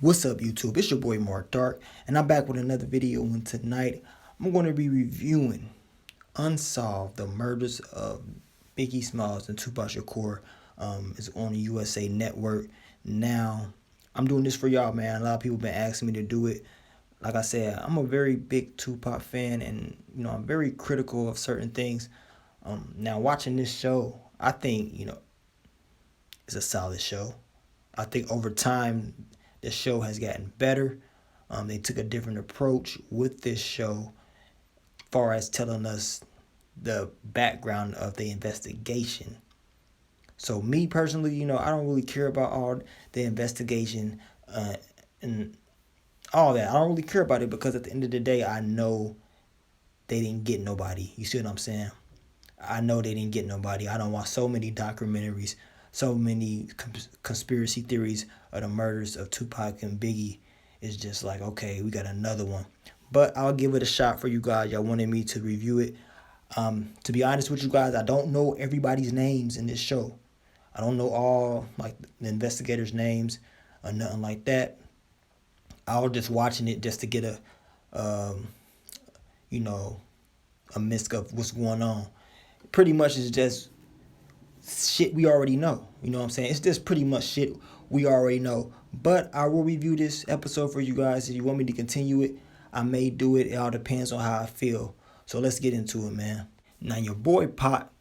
What's up, YouTube? It's your boy Mark Dark, and I'm back with another video. And tonight, I'm going to be reviewing Unsolved, the murders of Biggie Smalls and Tupac Shakur. It's on the USA Network. Now, I'm doing this for y'all, man. A lot of people been asking me to do it. Like I said, I'm a very big Tupac fan, and I'm very critical of certain things. Now, watching this show, I think it's a solid show. I think over time, the show has gotten better. They took a different approach with this show, far as telling us the background of the investigation. So me personally, I don't really care about all the investigation and all that. I don't really care about it because at the end of the day, I know they didn't get nobody. You see what I'm saying? I know they didn't get nobody. I don't watch so many documentaries, so many conspiracy theories of the murders of Tupac and Biggie. It's just like, okay, we got another one. But I'll give it a shot for you guys. Y'all wanted me to review it. To be honest with you guys, I don't know everybody's names in this show. I don't know all like the investigators' names or nothing like that. I was just watching it just to get um, a mix of what's going on. Pretty much it's just shit we already know. You know what I'm saying? It's just pretty much shit we already know. But I will review this episode for you guys. If you want me to continue it, I may do it. It all depends on how I feel. So let's get into it, man. Now your boy Pop,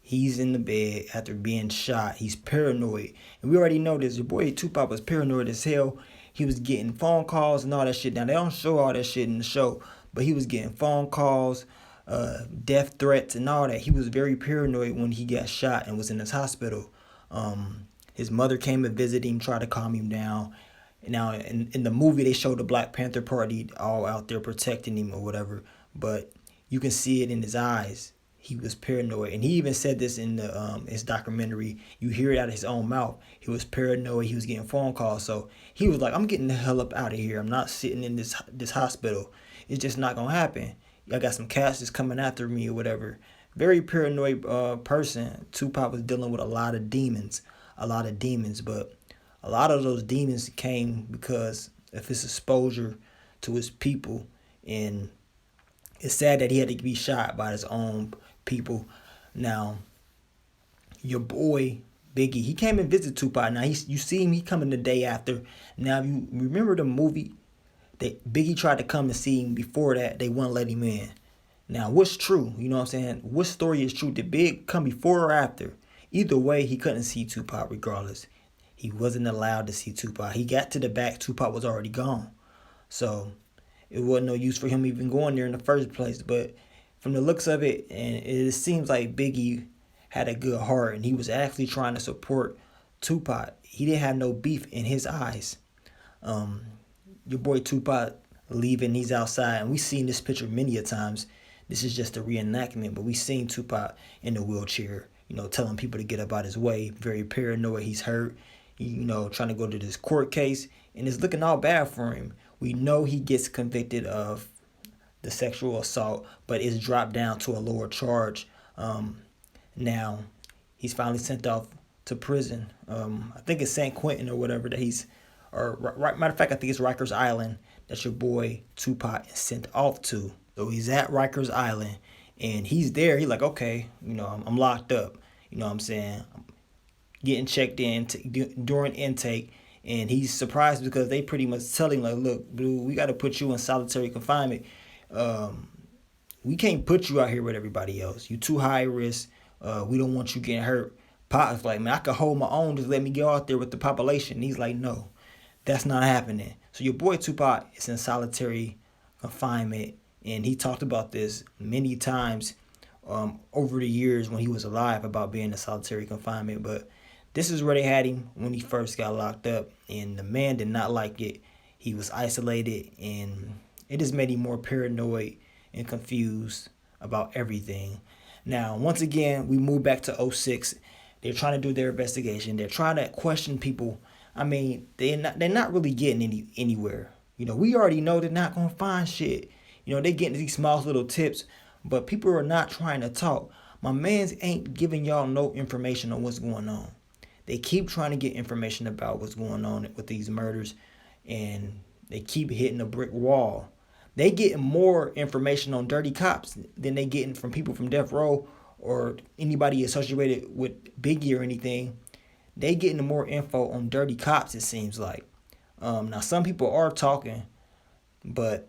he's in the bed after being shot. He's paranoid. And we already know this. Your boy Tupac was paranoid as hell. He was getting phone calls and all that shit. Now they don't show all that shit in the show, but he was getting phone calls, death threats and all that. He was very paranoid when he got shot and was in his hospital. His mother came and visited him, tried to calm him down. Now, in the movie, they showed the Black Panther Party all out there protecting him or whatever, but you can see it in his eyes. He was paranoid, and he even said this in his documentary. You hear it out of his own mouth. He was paranoid. He was getting phone calls, so he was like, "I'm getting the hell up out of here. I'm not sitting in this hospital. It's just not gonna happen. I got some cats that's coming after me or whatever." Very paranoid person. Tupac was dealing with a lot of demons, but a lot of those demons came because of his exposure to his people, and it's sad that he had to be shot by his own people. Now, your boy Biggie, he came and visited Tupac. Now you see him, he coming the day after. Now you remember the movie that Biggie tried to come and see him before that, they wouldn't let him in. Now what's true? You know what I'm saying? What story is true? Did Big come before or after? Either way, he couldn't see Tupac regardless. He wasn't allowed to see Tupac. He got to the back, Tupac was already gone. So it wasn't no use for him even going there in the first place. But from the looks of it, and it seems like Biggie had a good heart and he was actually trying to support Tupac. He didn't have no beef in his eyes. Your boy Tupac leaving, he's outside, and we've seen this picture many a times. This is just a reenactment, but we've seen Tupac in the wheelchair, telling people to get up out his way, very paranoid, he's hurt, trying to go to this court case, and it's looking all bad for him. We know he gets convicted of the sexual assault, but it's dropped down to a lower charge. Now, he's finally sent off to prison. I think it's San Quentin or whatever that matter of fact, I think it's Rikers Island that your boy Tupac is sent off to. So he's at Rikers Island, and he's there. He's like, okay, I'm locked up. You know what I'm saying? I'm getting checked in during intake, and he's surprised because they pretty much tell him, like, look, dude, we got to put you in solitary confinement. We can't put you out here with everybody else. You too high risk. We don't want you getting hurt. Pop's like, man, I could hold my own. Just let me go out there with the population. And he's like, no, that's not happening. So your boy Tupac is in solitary confinement, and he talked about this many times over the years when he was alive about being in solitary confinement. But this is where they had him when he first got locked up, and the man did not like it. He was isolated, and it just made him more paranoid and confused about everything. Now, once again, we move back to '06. They're trying to do their investigation. They're trying to question people. I mean, they're not really getting anywhere. We already know they're not gonna find shit. They're getting these small little tips, but people are not trying to talk. My mans ain't giving y'all no information on what's going on. They keep trying to get information about what's going on with these murders. and they keep hitting a brick wall. They getting more information on dirty cops than they getting from people from death row or anybody associated with Biggie or anything. They getting more info on dirty cops, it seems like. Now some people are talking, but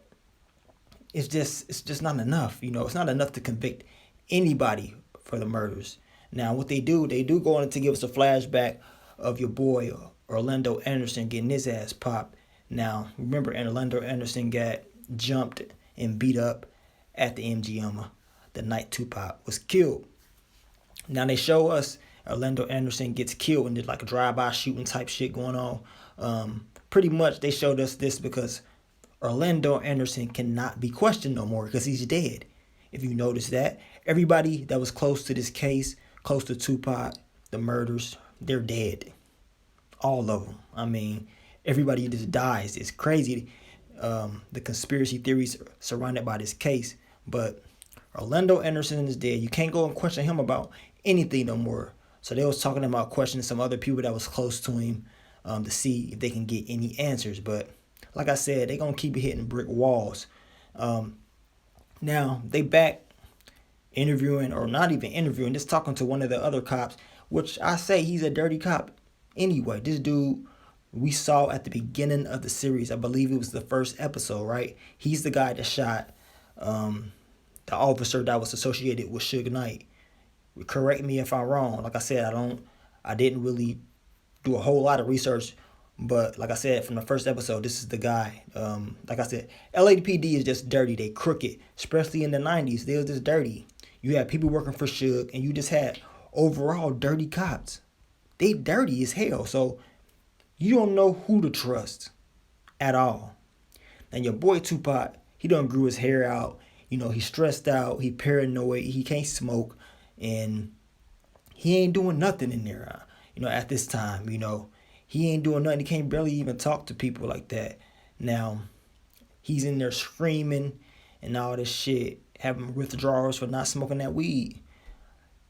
it's just not enough. It's not enough to convict anybody for the murders. Now what they do go on to give us a flashback of your boy Orlando Anderson getting his ass popped. Now remember, Orlando Anderson got jumped and beat up at the MGM the night Tupac was killed. Now they show us Orlando Anderson gets killed and there's like a drive-by shooting type shit going on. Pretty much they showed us this because Orlando Anderson cannot be questioned no more because he's dead. If you notice that, everybody that was close to this case, close to Tupac, the murders, they're dead. All of them. I mean, everybody just dies. It's crazy, the conspiracy theories surrounded by this case. But Orlando Anderson is dead. You can't go and question him about anything no more. So they was talking about questioning some other people that was close to him to see if they can get any answers. But like I said, they gonna keep hitting brick walls. Now they back interviewing, or not even interviewing, just talking to one of the other cops, which I say he's a dirty cop anyway. This dude we saw at the beginning of the series, I believe it was the first episode, right? He's the guy that shot the officer that was associated with Suge Knight. Correct me if I'm wrong. Like I said, I didn't really do a whole lot of research, but like I said, from the first episode, this is the guy. Like I said, LAPD is just dirty. They crooked, especially in the 90s. They was just dirty. You had people working for Suge, and you just had overall dirty cops. They dirty as hell. So you don't know who to trust at all. And your boy Tupac, he done grew his hair out. He's stressed out. He paranoid. He can't smoke, and he ain't doing nothing in there. At this time, he ain't doing nothing. He can't barely even talk to people like that. Now, he's in there screaming and all this shit, having withdrawals for not smoking that weed.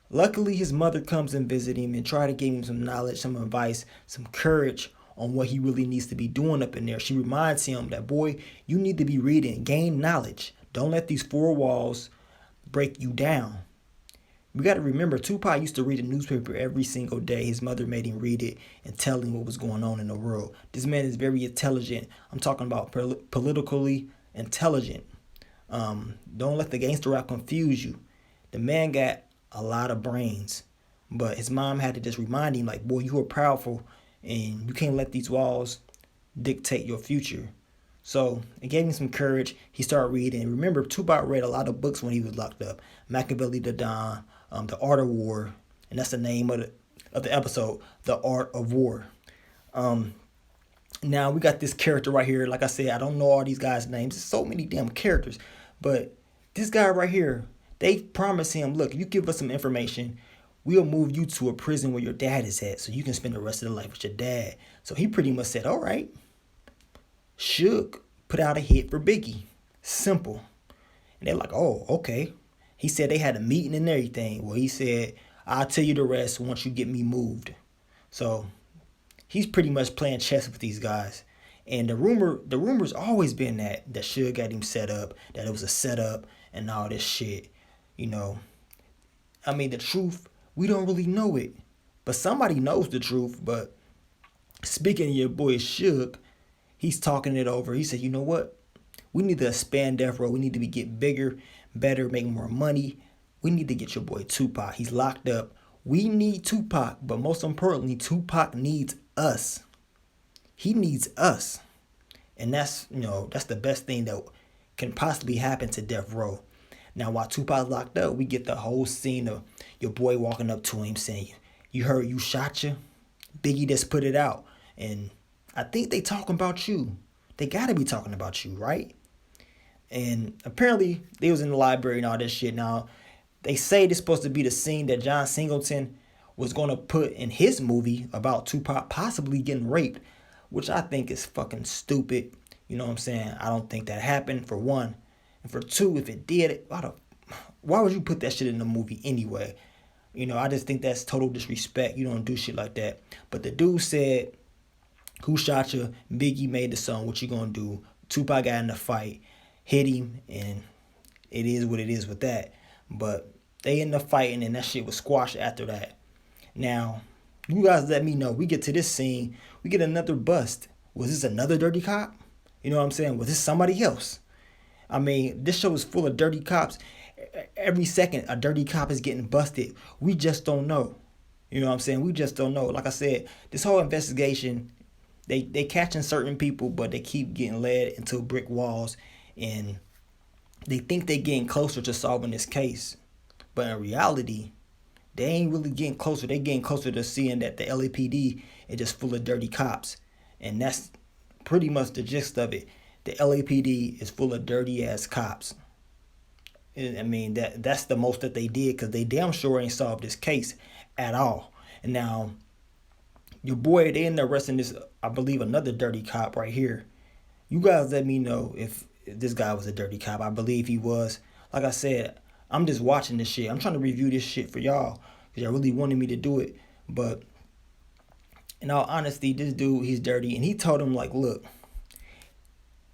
Luckily, his mother comes and visit him and try to give him some knowledge, some advice, some courage on what he really needs to be doing up in there. She reminds him that, boy, you need to be reading, gain knowledge. Don't let these four walls break you down. We got to remember, Tupac used to read a newspaper every single day. His mother made him read it and tell him what was going on in the world. This man is very intelligent. I'm talking about politically intelligent. Don't let the gangster rap confuse you. The man got a lot of brains, but his mom had to just remind him, like, boy, you are powerful and you can't let these walls dictate your future. So it gave him some courage. He started reading. Remember, Tupac read a lot of books when he was locked up. Machiavelli the Don, The Art of War, and that's the name of the episode, The Art of War. Now we got this character right here. Like I said, I don't know all these guys' names. There's so many damn characters. But this guy right here, they promise him, look, you give us some information, we'll move you to a prison where your dad is at so you can spend the rest of the life with your dad. So he pretty much said, all right. Suge put out a hit for Biggie. Simple. And they're like, oh, okay. He said they had a meeting and everything. Well, he said, I'll tell you the rest once you get me moved. So he's pretty much playing chess with these guys. And the rumor's always been that Suge got him set up, that it was a setup and all this shit. I mean, the truth, we don't really know it. But somebody knows the truth. But speaking of your boy Suge, he's talking it over. He said, you know what? We need to expand Death Row. We need to get bigger, better, make more money. We need to get your boy Tupac. He's locked up. We need Tupac, but most importantly, Tupac needs us. He needs us. And that's the best thing that can possibly happen to Death Row. Now, while Tupac's locked up, we get the whole scene of your boy walking up to him saying, you heard you shot you? Biggie just put it out. And I think they talking about you. They got to be talking about you, right? And apparently, they was in the library and all this shit. Now, they say this supposed to be the scene that John Singleton was going to put in his movie about Tupac possibly getting raped, which I think is fucking stupid. You know what I'm saying? I don't think that happened, for one. And for two, if it did, why would you put that shit in the movie anyway? I just think that's total disrespect. You don't do shit like that. But the dude said Who shot you? Biggie made the song. What you gonna do? Tupac got in the fight, hit him, and it is what it is with that. But they end up fighting, and that shit was squashed after that. Now, you guys let me know. We get to this scene, we get another bust. Was this another dirty cop? You know what I'm saying? Was this somebody else? I mean, this show is full of dirty cops. Every second, a dirty cop is getting busted. We just don't know. You know what I'm saying? We just don't know. Like I said, this whole investigation, they catching certain people, but they keep getting led into brick walls, and they think they getting closer to solving this case. But in reality, they ain't really getting closer. They getting closer to seeing that the LAPD is just full of dirty cops. And that's pretty much the gist of it. The LAPD is full of dirty ass cops. I mean, that's the most that they did, because they damn sure ain't solved this case at all. And now, your boy, they end up arresting this, I believe, another dirty cop right here. You guys let me know if this guy was a dirty cop. I believe he was. Like I said, I'm just watching this shit. I'm trying to review this shit for y'all, because y'all really wanted me to do it. But in all honesty, this dude, he's dirty. And he told him, like, look,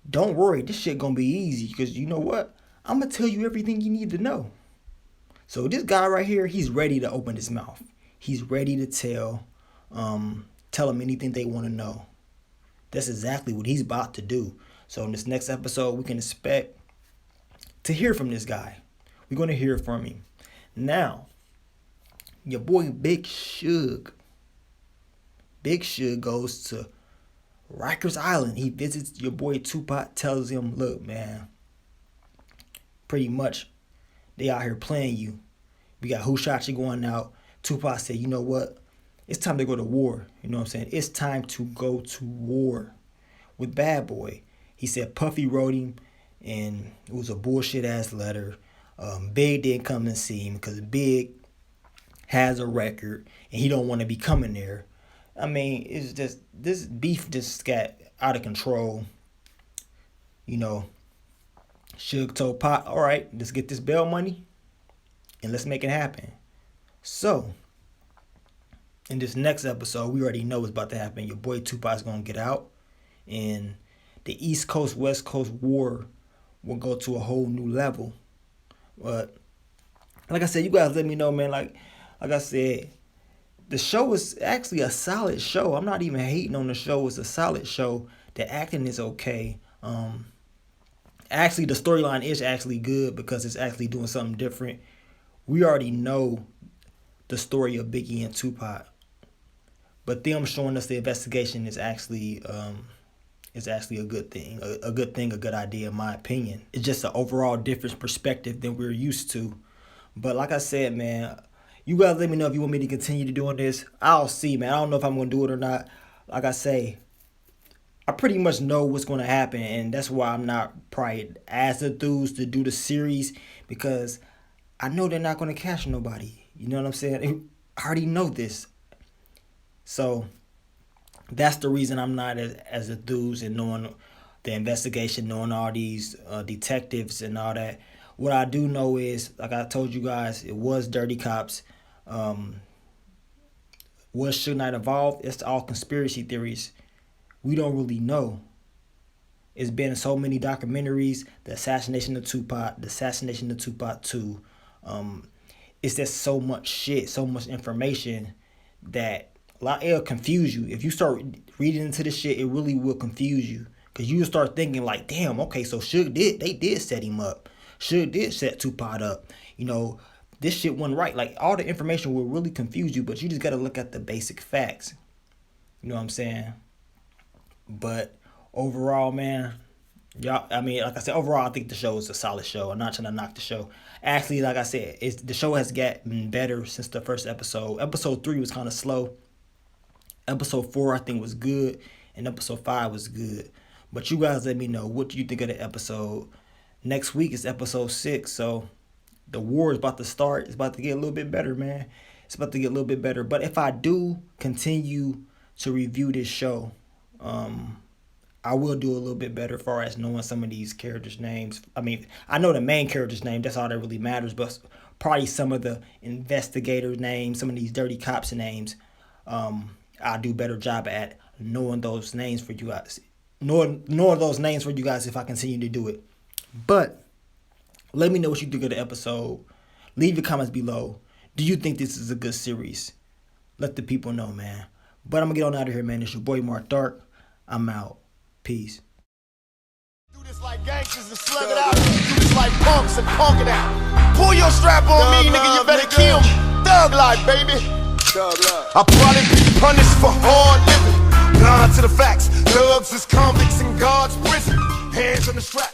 don't worry, this shit gonna be easy, because you know what? I'm gonna tell you everything you need to know. So this guy right here, he's ready to open his mouth. He's ready to tell them anything they want to know. That's exactly what he's about to do. So in this next episode, we can expect to hear from this guy. We're going to hear from him. Now, your boy Big Suge. Big Suge goes to Rikers Island. He visits your boy Tupac, tells him, look, man, pretty much they out here playing you. We got Who Shot You going out. Tupac said, you know what? It's time to go to war. You know what I'm saying? It's time to go to war with Bad Boy. He said Puffy wrote him, and it was a bullshit ass letter. Big didn't come and see him because Big has a record and he don't want to be coming there. I mean, it's just, this beef just got out of control. You know, Suge told Pop, all right, let's get this bail money and let's make it happen. So, in this next episode, we already know what's about to happen. Your boy Tupac's going to get out, and the East Coast, West Coast war will go to a whole new level. But, like I said, you guys let me know, man. Like I said, the show is actually a solid show. I'm not even hating on the show. It's a solid show. The acting is okay. Actually, the storyline is actually good because it's actually doing something different. We already know the story of Biggie and Tupac, but them showing us the investigation is actually a good thing. A good idea, in my opinion. It's just an overall different perspective than we're used to. But like I said, man, you guys let me know if you want me to continue to doing this. I'll see, man. I don't know if I'm going to do it or not. Like I say, I pretty much know what's going to happen, and that's why I'm not probably as enthused to do the series, because I know they're not going to catch nobody. You know what I'm saying? I already know this. So that's the reason I'm not as enthused in knowing the investigation, knowing all these detectives and all that. What I do know is, like I told you guys, it was dirty cops. Was Suge Knight involved? It's all conspiracy theories. We don't really know. It's been so many documentaries, the assassination of Tupac, the assassination of Tupac 2. It's just so much shit, so much information that it'll confuse you. If you start reading into this shit, it really will confuse you. Because you start thinking like, damn, okay, so Suge did set him up. Suge did set Tupac up. You know, this shit wasn't right. Like, all the information will really confuse you, but you just got to look at the basic facts. You know what I'm saying? But overall, man, y'all, I mean, like I said, overall, I think the show is a solid show. I'm not trying to knock the show. Actually, like I said, the show has gotten better since the first episode. Episode 3 was kind of slow. Episode 4, I think, was good. And episode 5 was good. But you guys let me know what you think of the episode. Next week is episode 6. So the war is about to start. It's about to get a little bit better, man. It's about to get a little bit better. But if I do continue to review this show, I will do a little bit better as far as knowing some of these characters' names. I mean, I know the main character's name. That's all that really matters. But probably some of the investigators' names, some of these dirty cops' names, I'll do a better job at knowing those names for you guys. Nor those names for you guys if I continue to do it. But let me know what you think of the episode. Leave your comments below. Do you think this is a good series? Let the people know, man. But I'm going to get on out of here, man. It's your boy, Mark Dark. I'm out. Peace. Do this like gangsters and slug it out. Do this like punks and punk it out. Pull your strap on me, nigga. You better kill me. Thug life, baby. Thug life. I probably be punished for hard living. Blind to the facts. Thugs is convicts in God's prison. Hands on the strap.